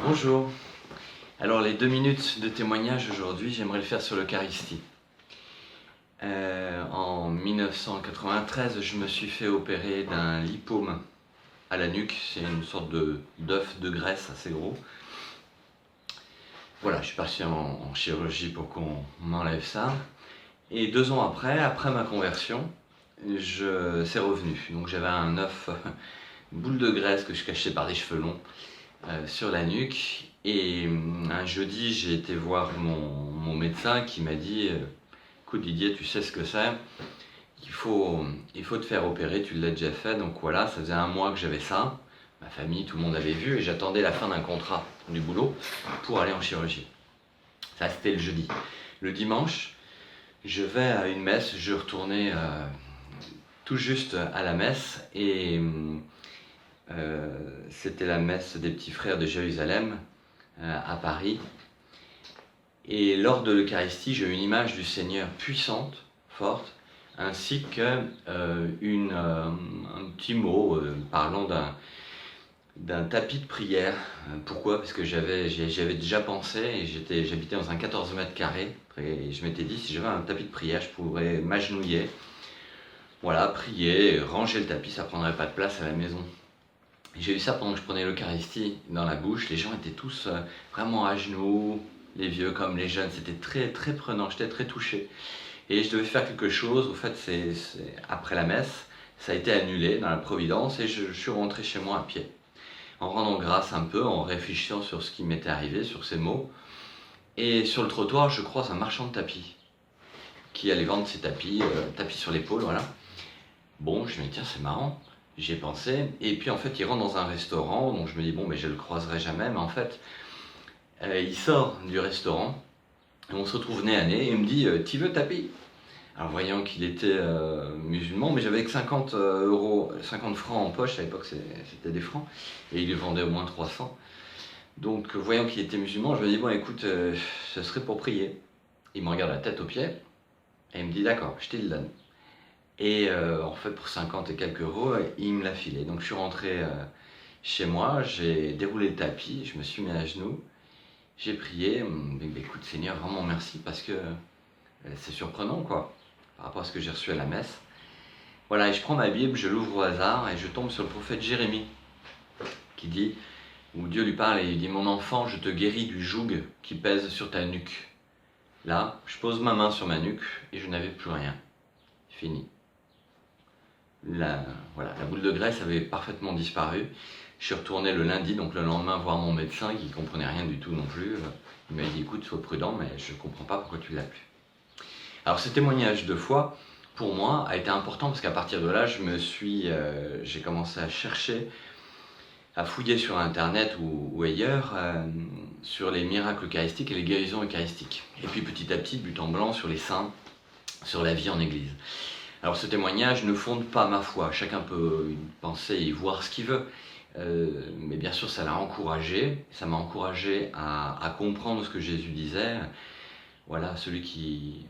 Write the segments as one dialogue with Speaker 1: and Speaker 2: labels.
Speaker 1: Bonjour. Alors les 2 minutes de témoignage aujourd'hui, j'aimerais le faire sur l'Eucharistie. En 1993, je me suis fait opérer d'un lipome à la nuque. C'est une sorte d'œuf de graisse assez gros. Voilà, je suis parti en chirurgie pour qu'on m'enlève ça. Et 2 ans après ma conversion, c'est revenu. Donc j'avais un œuf, une boule de graisse que je cachais par des cheveux longs sur la nuque. Et un jeudi, j'ai été voir mon médecin qui m'a dit écoute Didier, tu sais ce que c'est, il faut te faire opérer, tu l'as déjà fait. Donc voilà, ça faisait 1 mois que j'avais ça, ma famille, tout le monde avait vu, et j'attendais la fin d'un contrat du boulot pour aller en chirurgie. Ça, c'était le jeudi. Le dimanche, je vais à une messe, je retournais tout juste à la messe, et c'était la messe des petits frères de Jérusalem à Paris. Et lors de l'Eucharistie, j'ai eu une image du Seigneur puissante, forte, ainsi qu'un petit mot parlant d'un tapis de prière. Pourquoi? Parce que j'y avais déjà pensé, et j'habitais dans un 14 mètres carrés, et je m'étais dit, si j'avais un tapis de prière, je pourrais m'agenouiller, voilà, prier, ranger le tapis, ça prendrait pas de place à la maison. J'ai eu ça pendant que je prenais l'Eucharistie dans la bouche. Les gens étaient tous vraiment à genoux, les vieux comme les jeunes. C'était très, très prenant, j'étais très touché. Et je devais faire quelque chose. Au fait, après la messe, ça a été annulé dans la Providence, et je suis rentré chez moi à pied. En rendant grâce un peu, en réfléchissant sur ce qui m'était arrivé, sur ces mots. Et sur le trottoir, je croise un marchand de tapis qui allait vendre ses tapis, tapis sur l'épaule, voilà. Bon, je me dis tiens, c'est marrant. J'y ai pensé, et puis en fait il rentre dans un restaurant, donc je me dis bon, mais je le croiserai jamais, mais en fait il sort du restaurant, et on se retrouve nez à nez, et il me dit t'y veux tapis? Alors voyant qu'il était musulman, mais j'avais que 50 euros, 50 francs en poche, à l'époque c'était des francs, et il les vendait au moins 300. Donc voyant qu'il était musulman, je me dis bon écoute, ce serait pour prier. Il me regarde la tête aux pieds, et il me dit d'accord, je te le donne. Et en fait, pour 50 et quelques euros, il me l'a filé. Donc je suis rentré chez moi, j'ai déroulé le tapis, je me suis mis à genoux, j'ai prié. Écoute Seigneur, vraiment merci, parce que c'est surprenant quoi, par rapport à ce que j'ai reçu à la messe. Voilà, et je prends ma Bible, je l'ouvre au hasard, et je tombe sur le prophète Jérémie, qui dit, où Dieu lui parle, et il dit mon enfant, je te guéris du joug qui pèse sur ta nuque. Là, je pose ma main sur ma nuque, et je n'avais plus rien. Fini. La boule de graisse avait parfaitement disparu. Je suis retourné le lundi, donc le lendemain, voir mon médecin qui ne comprenait rien du tout non plus. Il m'a dit écoute, sois prudent, mais je ne comprends pas pourquoi tu ne l'as plus. Alors ce témoignage de foi, pour moi, a été important, parce qu'à partir de là, j'ai commencé à chercher, à fouiller sur internet ou ailleurs, sur les miracles eucharistiques et les guérisons eucharistiques. Et puis petit à petit, de but en blanc, sur les saints, sur la vie en église. Alors ce témoignage ne fonde pas ma foi, chacun peut y penser et y voir ce qu'il veut, mais bien sûr ça l'a encouragé, ça m'a encouragé à comprendre ce que Jésus disait. Voilà, celui qui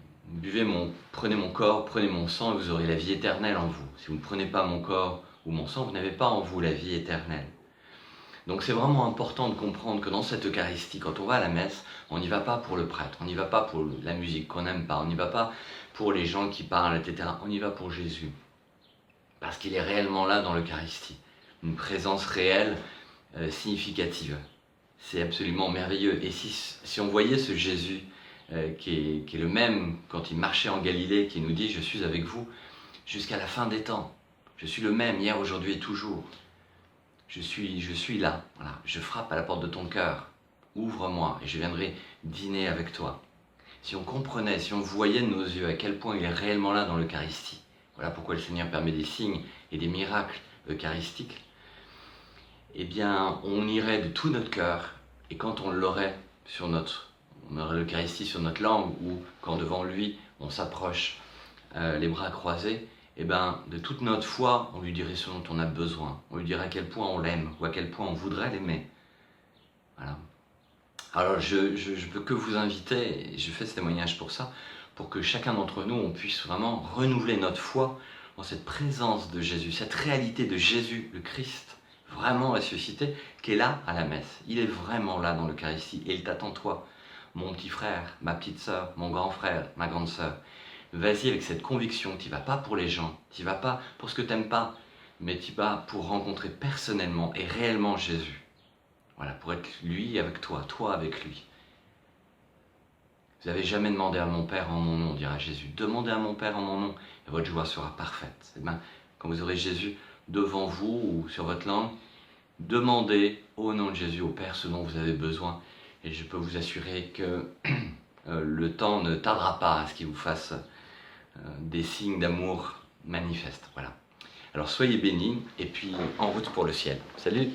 Speaker 1: prenez mon corps, prenez mon sang, et vous aurez la vie éternelle en vous. Si vous ne prenez pas mon corps ou mon sang, vous n'avez pas en vous la vie éternelle. Donc c'est vraiment important de comprendre que dans cette Eucharistie, quand on va à la messe, on n'y va pas pour le prêtre, on n'y va pas pour la musique qu'on n'aime pas, on n'y va pas pour les gens qui parlent, etc. On y va pour Jésus. Parce qu'il est réellement là dans l'Eucharistie. Une présence réelle, significative. C'est absolument merveilleux. Et si on voyait ce Jésus qui est le même quand il marchait en Galilée, qui nous dit « Je suis avec vous jusqu'à la fin des temps. Je suis le même hier, aujourd'hui et toujours. Je suis là. Voilà. Je frappe à la porte de ton cœur. Ouvre-moi et je viendrai dîner avec toi. » Si on comprenait, si on voyait de nos yeux à quel point il est réellement là dans l'Eucharistie, voilà pourquoi le Seigneur permet des signes et des miracles eucharistiques, eh bien on irait de tout notre cœur, et quand on l'aurait on aurait l'Eucharistie sur notre langue, ou quand devant lui on s'approche les bras croisés, eh bien de toute notre foi on lui dirait ce dont on a besoin, on lui dirait à quel point on l'aime, ou à quel point on voudrait l'aimer. Voilà. Alors je peux que vous inviter, et je fais ce témoignage pour ça, pour que chacun d'entre nous, on puisse vraiment renouveler notre foi en cette présence de Jésus, cette réalité de Jésus, le Christ, vraiment ressuscité, qui est là à la messe. Il est vraiment là dans l'Eucharistie et il t'attend toi, mon petit frère, ma petite sœur, mon grand frère, ma grande sœur. Vas-y avec cette conviction, tu vas pas pour les gens, tu vas pas pour ce que tu n'aimes pas, mais tu vas pour rencontrer personnellement et réellement Jésus. Voilà, pour être lui avec toi, toi avec lui. Vous n'avez jamais demandé à mon Père en mon nom, dira Jésus. Demandez à mon Père en mon nom et votre joie sera parfaite. Et bien, quand vous aurez Jésus devant vous ou sur votre langue, demandez au nom de Jésus au Père ce dont vous avez besoin. Et je peux vous assurer que le temps ne tardera pas à ce qu'il vous fasse des signes d'amour manifestes. Voilà. Alors soyez bénis et puis en route pour le ciel. Salut!